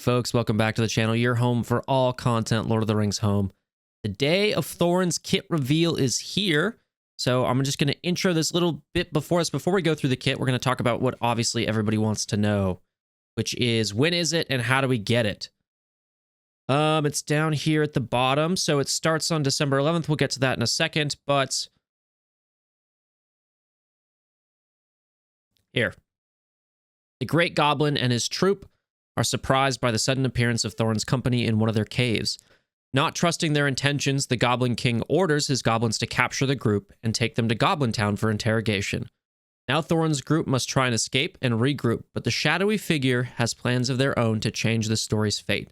folks, welcome back to the channel, your home for all content Lord of the Rings home. The day of Thorin's kit reveal is here, so I'm just going to intro this little bit before we go through the kit. We're going to talk about what obviously everybody wants to know, which is when is it and how do we get it? It's down here at the bottom, so it starts on December 11th. We'll get to that in a second, but here. The Great Goblin and his troop are surprised by the sudden appearance of Thorin's company in one of their caves. Not trusting their intentions, the Goblin King orders his goblins to capture the group and take them to Goblin Town for interrogation. Now Thorin's group must try and escape and regroup, but the shadowy figure has plans of their own to change the story's fate.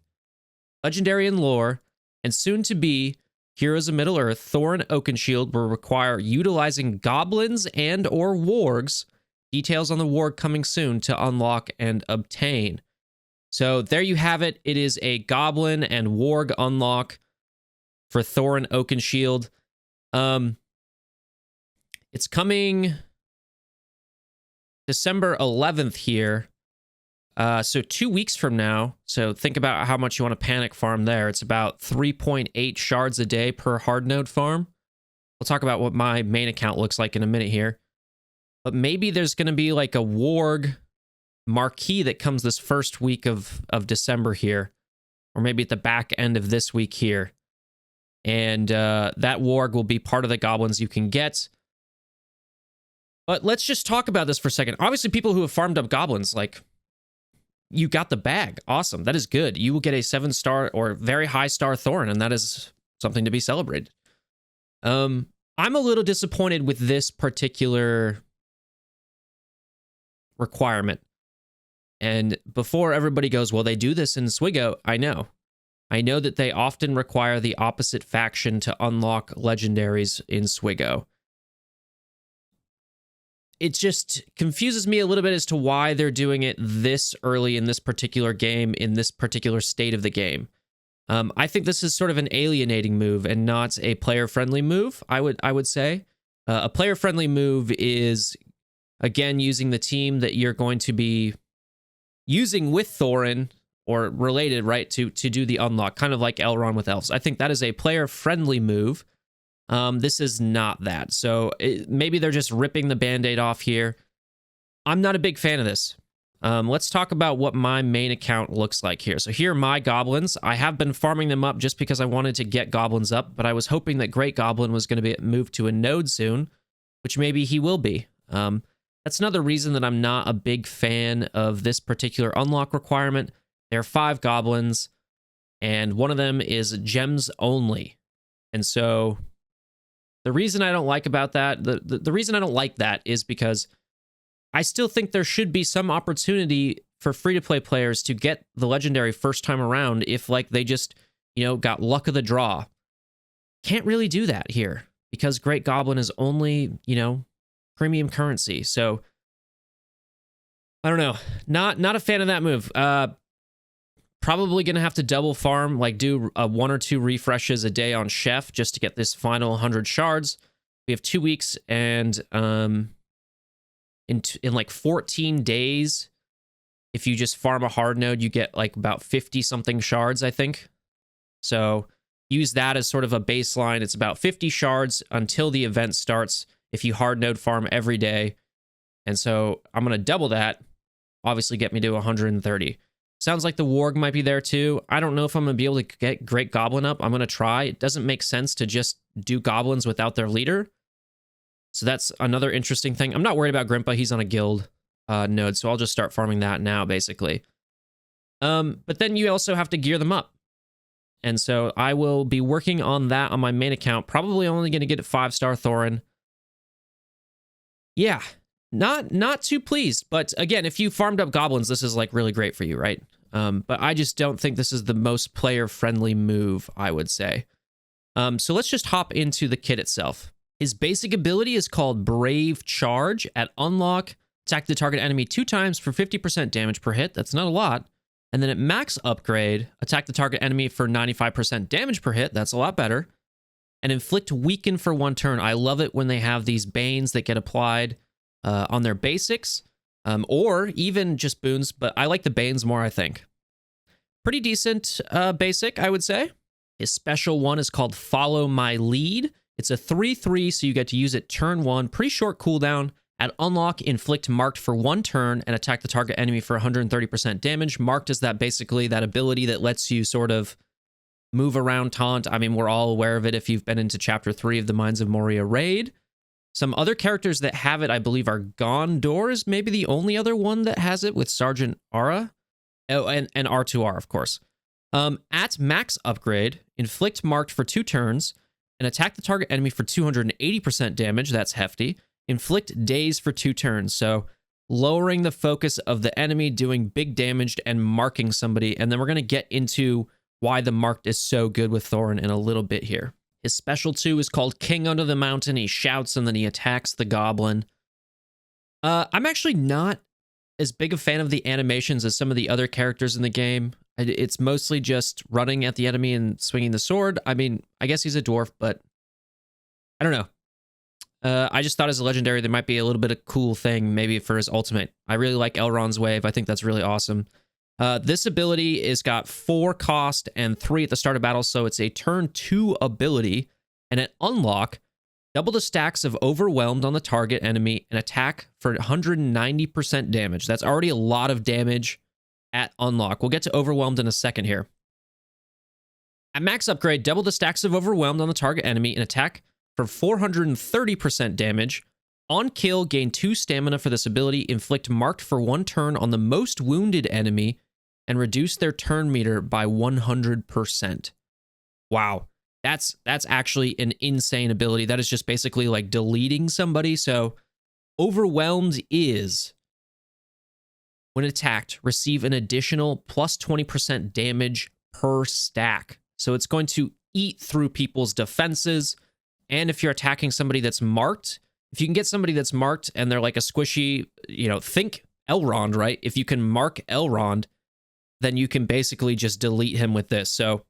Legendary in lore, and soon to be Heroes of Middle-earth, Thorin Oakenshield will require utilizing goblins and or wargs. Details on the warg coming soon to unlock and obtain. So there you have it. It is a goblin and warg unlock for Thorin Oakenshield. It's coming December 11th here. So 2 weeks from now. So think about how much you want to panic farm there. It's about 3.8 shards a day per hard node farm. We'll talk about what my main account looks like in a minute here. But maybe there's going to be like a warg marquee that comes this first week of December here. Or maybe at the back end of this week here. And that warg will be part of the goblins you can get. But let's just talk about this for a second. Obviously, people who have farmed up goblins, like, you got the bag. Awesome. That is good. You will get a 7-star or very high star Thorin, and that is something to be celebrated. I'm a little disappointed with this particular requirement. And before everybody goes, well, they do this in Swigo, I know that they often require the opposite faction to unlock legendaries in Swigo. It just confuses me a little bit as to why they're doing it this early in this particular game, in this particular state of the game. I think this is sort of an alienating move and not a player-friendly move, I would say. A player-friendly move is, again, using the team that you're going to be using with Thorin or related, right, to do the unlock, kind of like Elrond with elves. I think that is a player-friendly move. This is not that. So maybe they're just ripping the Band-Aid off here. I'm not a big fan of this. Let's talk about what my main account looks like here. So here are my goblins. I have been farming them up just because I wanted to get goblins up, but I was hoping that Great Goblin was going to be moved to a node soon, which maybe he will be. That's another reason that I'm not a big fan of this particular unlock requirement. There are 5 goblins, and one of them is gems only. And so the reason I don't like about that, the reason I don't like that is because I still think there should be some opportunity for free-to-play players to get the legendary first time around if, like, they just, got luck of the draw. Can't really do that here because Great Goblin is only, premium currency. So I don't know. Not a fan of that move. Probably going to have to double farm, like do 1 or 2 refreshes a day on Chef just to get this final 100 shards. We have 2 weeks, and in like 14 days, if you just farm a hard node, you get like about 50 something shards, I think. So use that as sort of a baseline. It's about 50 shards until the event starts if you hard node farm every day. And so I'm going to double that, obviously get me to 130. Sounds like the warg might be there too. I don't know if I'm going to be able to get Great Goblin up. I'm going to try. It doesn't make sense to just do goblins without their leader. So that's another interesting thing. I'm not worried about Grimpa. He's on a guild node, so I'll just start farming that now, basically. But then you also have to gear them up. And so I will be working on that on my main account. Probably only going to get a 5-star Thorin. Yeah, not too pleased. But again, if you farmed up goblins, this is like really great for you, right? But I just don't think this is the most player-friendly move, I would say. So let's just hop into the kit itself. His basic ability is called Brave Charge. At unlock, attack the target enemy 2 times for 50% damage per hit. That's not a lot. And then at max upgrade, attack the target enemy for 95% damage per hit. That's a lot better. And inflict weaken for 1 turn. I love it when they have these banes that get applied on their basics, or even just boons, but I like the banes more, I think. Pretty decent basic, I would say. His special one is called Follow My Lead. It's a 3/3, so you get to use it turn 1. Pretty short cooldown. At unlock, inflict marked for 1 turn and attack the target enemy for 130% damage. Marked is that basically that ability that lets you sort of move around taunt. I mean, we're all aware of it if you've been into Chapter 3 of the Mines of Moria raid. Some other characters that have it, I believe, are Gondor is maybe the only other one that has it with Sergeant Ara. Oh, and R2R, of course. At max upgrade, inflict marked for 2 turns and attack the target enemy for 280% damage. That's hefty. Inflict daze for 2 turns. So lowering the focus of the enemy, doing big damage and marking somebody. And then we're going to get into why the marked is so good with Thorin in a little bit here. His special 2 is called King Under the Mountain. He shouts and then he attacks the goblin. I'm actually not as big a fan of the animations as some of the other characters in the game. It's mostly just running at the enemy and swinging the sword. I mean, I guess he's a dwarf, but I don't know. I just thought as a legendary, there might be a little bit of cool thing maybe for his ultimate. I really like Elrond's Wave. I think that's really awesome. This ability is got 4 cost and 3 at the start of battle, so it's a turn 2 ability. And at unlock, double the stacks of Overwhelmed on the target enemy and attack for 190% damage. That's already a lot of damage at unlock. We'll get to Overwhelmed in a second here. At max upgrade, double the stacks of Overwhelmed on the target enemy and attack for 430% damage. On kill, gain 2 stamina for this ability, inflict marked for 1 turn on the most wounded enemy, and reduce their turn meter by 100%. Wow. That's actually an insane ability. That is just basically like deleting somebody. So Overwhelmed is, when attacked, receive an additional plus 20% damage per stack. So it's going to eat through people's defenses. And if you're attacking somebody that's marked, if you can get somebody that's marked and they're like a squishy, think Elrond, right? If you can mark Elrond, then you can basically just delete him with this. So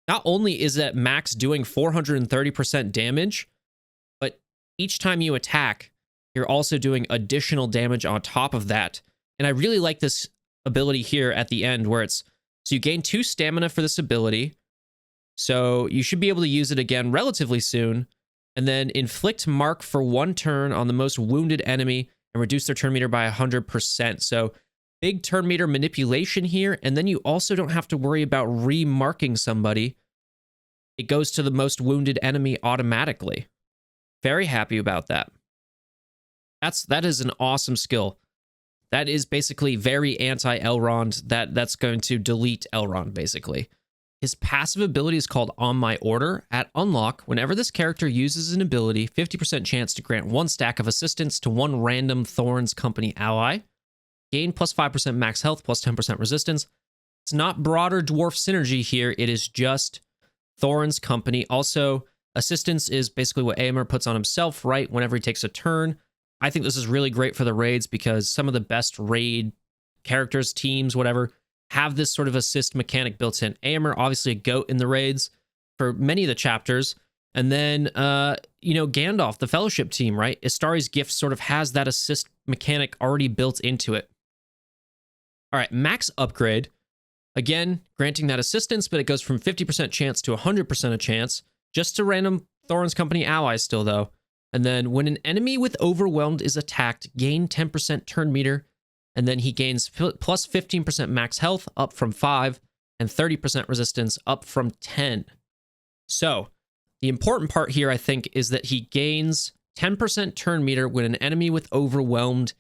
not only is that max doing 430% damage, but each time you attack, you're also doing additional damage on top of that. And I really like this ability here at the end where it's, so you gain 2 stamina for this ability. So you should be able to use it again relatively soon. And then inflict mark for 1 turn on the most wounded enemy and reduce their turn meter by 100%. So big turn meter manipulation here. And then you also don't have to worry about remarking somebody. It goes to the most wounded enemy automatically. Very happy about that. That is an awesome skill. That is basically very anti-Elrond. That's going to delete Elrond, basically. His passive ability is called On My Order. At unlock, whenever this character uses an ability, 50% chance to grant 1 stack of assistance to 1 random Thorin's Company ally. Gain plus 5% max health, plus 10% resistance. It's not broader dwarf synergy here. It is just Thorin's Company. Also, assistance is basically what Éomer puts on himself, right? Whenever he takes a turn. I think this is really great for the raids because some of the best raid characters, teams, whatever, have this sort of assist mechanic built in. Éomer, obviously a goat in the raids for many of the chapters. And then, Gandalf, the Fellowship team, right? Istari's Gift sort of has that assist mechanic already built into it. All right, max upgrade. Again, granting that assistance, but it goes from 50% chance to 100% a chance, just to random Thorin's Company allies still, though. And then when an enemy with Overwhelmed is attacked, gain 10% turn meter, and then he gains plus 15% max health, up from 5, and 30% resistance, up from 10. So, the important part here, I think, is that he gains 10% turn meter when an enemy with Overwhelmed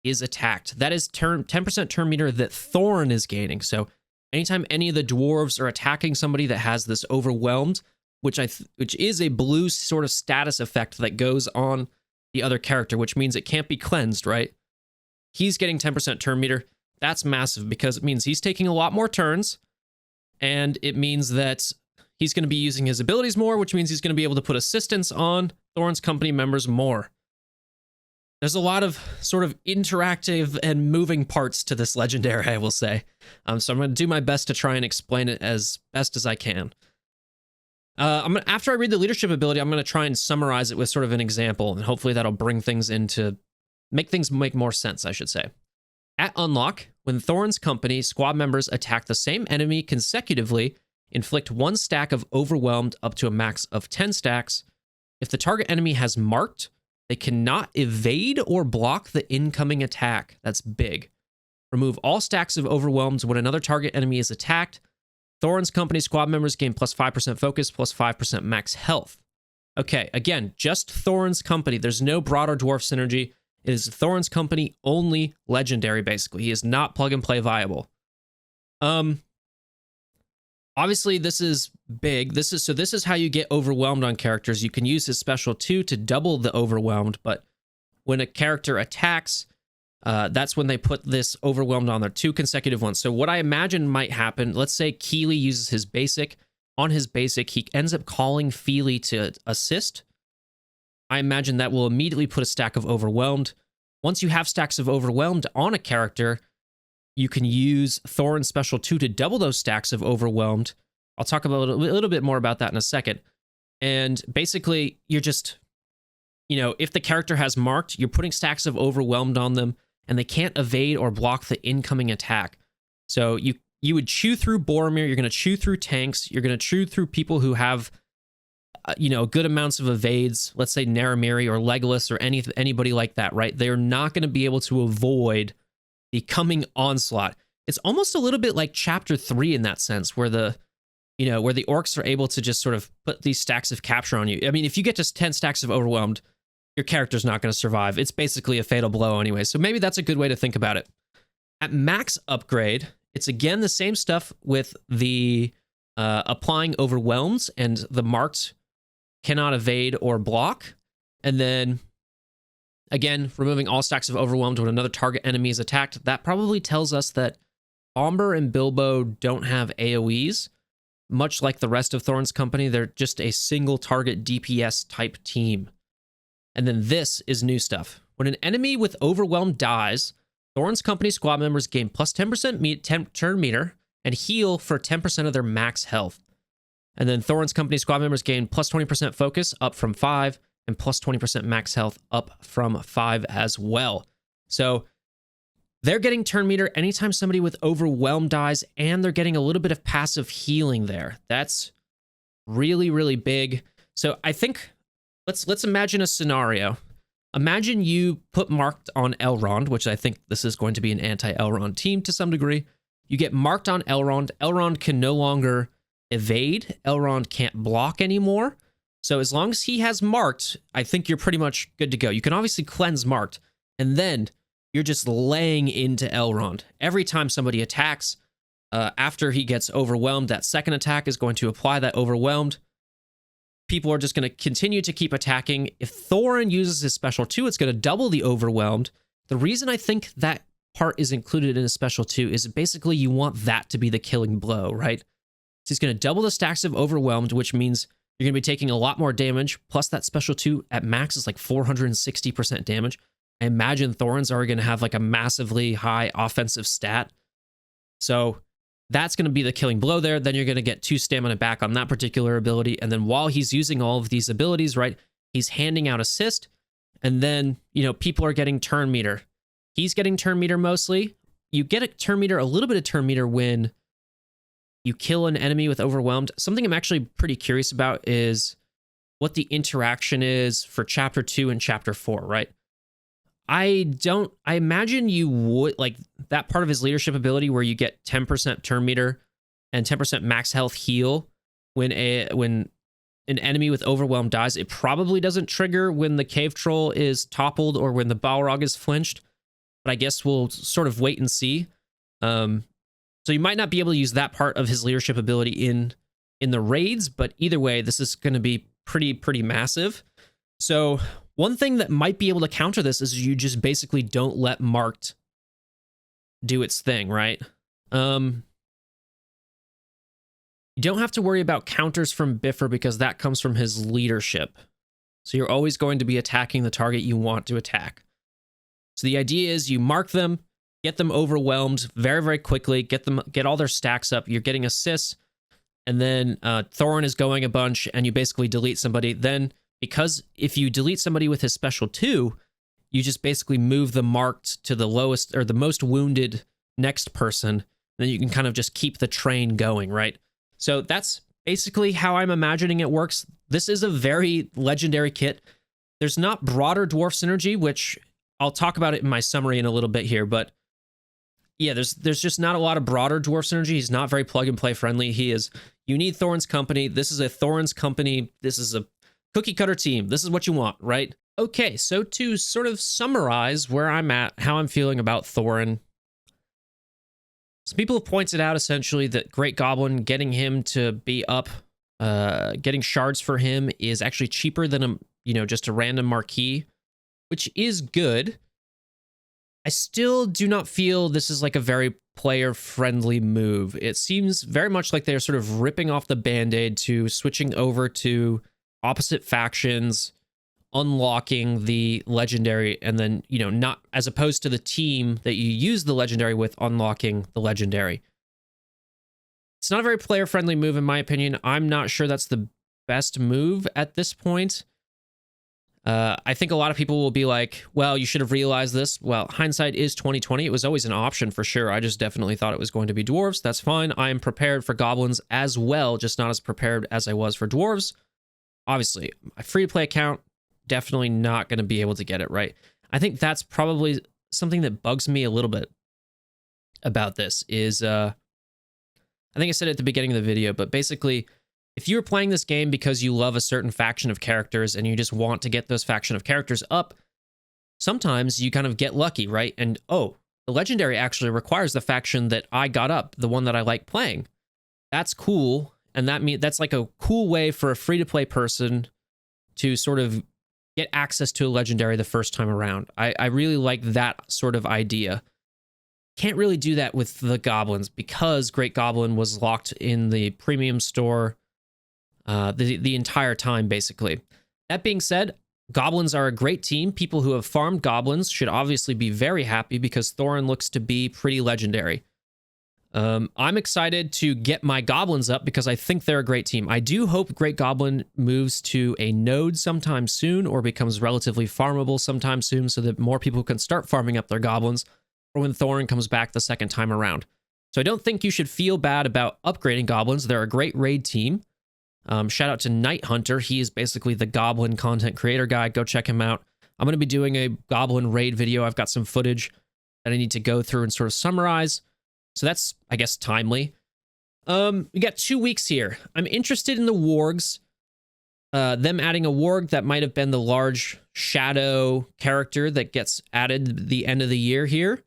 is attacked. That is 10% turn meter that Thorin is gaining. So, anytime any of the dwarves are attacking somebody that has this Overwhelmed, which is a blue sort of status effect that goes on the other character, which means it can't be cleansed, right? He's getting 10% turn meter. That's massive because it means he's taking a lot more turns, and it means that he's going to be using his abilities more, which means he's going to be able to put assistance on Thorin's Company members more. There's a lot of sort of interactive and moving parts to this legendary, I will say. So I'm going to do my best to try and explain it as best as I can. After I read the leadership ability, I'm going to try and summarize it with sort of an example, and hopefully that'll bring things make more sense, I should say. At unlock, when Thorin's company squad members attack the same enemy consecutively, inflict 1 stack of Overwhelmed up to a max of 10 stacks. If the target enemy has marked, they cannot evade or block the incoming attack. That's big. Remove all stacks of Overwhelmed when another target enemy is attacked. Thorin's company squad members gain plus 5% focus, plus 5% max health. Okay, again, just Thorin's company. There's no broader dwarf synergy. It is Thorin's company only legendary, basically. He is not plug and play viable. Obviously, this is big. This is how you get overwhelmed on characters. You can use his special 2 to double the overwhelmed, but when a character attacks, that's when they put this overwhelmed on their 2 consecutive ones. So what I imagine might happen, let's say Keely uses his basic. On his basic, he ends up calling Feely to assist. I imagine that will immediately put a stack of overwhelmed. Once you have stacks of overwhelmed on a character, you can use Thorin's special 2 to double those stacks of overwhelmed. I'll talk about a little bit more about that in a second. And basically, you're just, if the character has marked, you're putting stacks of overwhelmed on them, and they can't evade or block the incoming attack. So you would chew through Boromir, you're going to chew through tanks, you're going to chew through people who have, good amounts of evades, let's say Naramiri or Legolas or anybody like that, right? They're not going to be able to avoid the coming onslaught. It's almost a little bit like Chapter 3 in that sense, where the orcs are able to just sort of put these stacks of capture on you. I mean, if you get just 10 stacks of overwhelmed, your character's not going to survive. It's basically a fatal blow anyway, so maybe that's a good way to think about it. At max upgrade, it's again the same stuff with the applying overwhelms and the marked cannot evade or block. And then, again, removing all stacks of overwhelmed when another target enemy is attacked. That probably tells us that Omber and Bilbo don't have AoEs. Much like the rest of Thorin's company, they're just a single target DPS type team. And then this is new stuff. When an enemy with overwhelmed dies, Thorin's company squad members gain plus 10% turn meter and heal for 10% of their max health. And then Thorin's company squad members gain plus 20% focus up from 5 and plus 20% max health up from 5 as well. So they're getting turn meter anytime somebody with overwhelmed dies, and they're getting a little bit of passive healing there. That's really, really big. So I think let's imagine a scenario. Imagine you put marked on Elrond, which I think this is going to be an anti-Elrond team to some degree. You get marked on Elrond. Elrond can no longer evade. Elrond can't block anymore. So as long as he has marked, I think you're pretty much good to go. You can obviously cleanse marked, and then you're just laying into Elrond. Every time somebody attacks, after he gets overwhelmed, that second attack is going to apply that overwhelmed. People are just going to continue to keep attacking. If Thorin uses his special 2, it's going to double the overwhelmed. The reason I think that part is included in his special 2 is basically you want that to be the killing blow, right? So he's going to double the stacks of overwhelmed, which means you're going to be taking a lot more damage. Plus that special 2 at max is like 460% damage. I imagine Thorin's are going to have like a massively high offensive stat. So that's going to be the killing blow there. Then you're going to get 2 stamina back on that particular ability. And then while he's using all of these abilities, right, he's handing out assist. And then, people are getting turn meter. He's getting turn meter mostly. You get a turn meter, a little bit of turn meter when you kill an enemy with overwhelmed. Something I'm actually pretty curious about is what the interaction is for Chapter 2 and Chapter 4, right? I imagine you would, like, that part of his leadership ability where you get 10% turn meter and 10% max health heal when an enemy with overwhelmed dies. It probably doesn't trigger when the cave troll is toppled or when the Balrog is flinched, but I guess we'll sort of wait and see. So you might not be able to use that part of his leadership ability in the raids, but either way, this is going to be pretty massive. So one thing that might be able to counter this is you just basically don't let marked do its thing, right? You don't have to worry about counters from Bifur because that comes from his leadership. So you're always going to be attacking the target you want to attack. So the idea is you mark them, get them overwhelmed very, very quickly, get all their stacks up. You're getting assists, and then Thorin is going a bunch, and you basically delete somebody. Then, because if you delete somebody with his special 2, you just basically move the marked to the lowest or the most wounded next person. Then you can kind of just keep the train going, right? So that's basically how I'm imagining it works. This is a very legendary kit. There's not broader dwarf synergy, which I'll talk about it in my summary in a little bit here, but yeah, there's just not a lot of broader dwarf synergy. He's not very plug and play friendly. You need Thorin's company. This is a Thorin's company. This is a cookie cutter team. This is what you want, right? Okay, so to sort of summarize where I'm at, how I'm feeling about Thorin. Some people have pointed out essentially that Great Goblin, getting him to be up, getting shards for him is actually cheaper than just a random marquee, which is good. I still do not feel this is like a very player-friendly move. It seems very much like they're sort of ripping off the Band-Aid to switching over to opposite factions, unlocking the legendary, and then, not as opposed to the team that you use the legendary with unlocking the legendary. It's not a very player-friendly move, in my opinion. I'm not sure that's the best move at this point. I think a lot of people will be like, well, you should have realized this. Well, hindsight is 2020. It was always an option for sure. I just definitely thought it was going to be dwarves. That's fine. I am prepared for goblins as well, just not as prepared as I was for dwarves. Obviously, a free-to-play account, definitely not going to be able to get it right. I think that's probably something that bugs me a little bit about this is, I think I said it at the beginning of the video, but basically, if you're playing this game because you love a certain faction of characters and you just want to get those faction of characters up, sometimes you kind of get lucky, right? And, oh, the legendary actually requires the faction that I got up, the one that I like playing. That's cool. And that's like a cool way for a free-to-play person to sort of get access to a legendary the first time around. I really like that sort of idea. Can't really do that with the goblins because Great Goblin was locked in the premium store the entire time, basically. That being said, goblins are a great team. People who have farmed goblins should obviously be very happy because Thorin looks to be pretty legendary. I'm excited to get my goblins up because I think they're a great team. I do hope Great Goblin moves to a node sometime soon or becomes relatively farmable sometime soon so that more people can start farming up their goblins or when Thorin comes back the second time around. So I don't think you should feel bad about upgrading goblins. They're a great raid team. Shout out to Night Hunter. He is basically the goblin content creator guy. Go check him out. I'm going to be doing a goblin raid video. I've got some footage that I need to go through and sort of summarize. So that's, I guess, timely. We got 2 weeks here. I'm interested in the wargs. Them adding a warg that might have been the large shadow character that gets added at the end of the year here.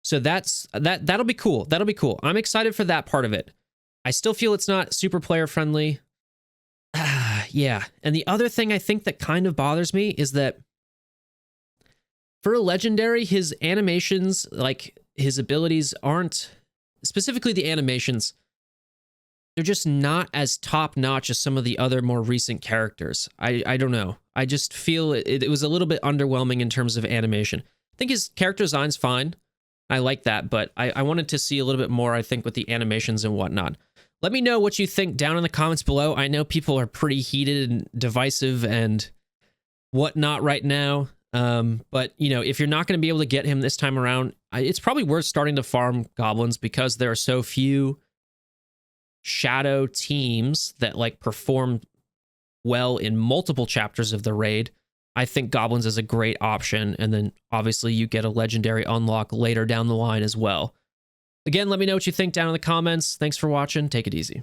So that'll be cool. That'll be cool. I'm excited for that part of it. I still feel it's not super player friendly. Yeah. And the other thing I think that kind of bothers me is that for a legendary, his animations, like his abilities aren't, specifically the animations, they're just not as top-notch as some of the other more recent characters. I don't know. I just feel it was a little bit underwhelming in terms of animation. I think his character design's fine. I like that, but I wanted to see a little bit more, I think, with the animations and whatnot. Let me know what you think down in the comments below. I know people are pretty heated and divisive and whatnot right now. But, if you're not going to be able to get him this time around, it's probably worth starting to farm goblins because there are so few shadow teams that perform well in multiple chapters of the raid. I think goblins is a great option. And then obviously you get a legendary unlock later down the line as well. Again, let me know what you think down in the comments. Thanks for watching. Take it easy.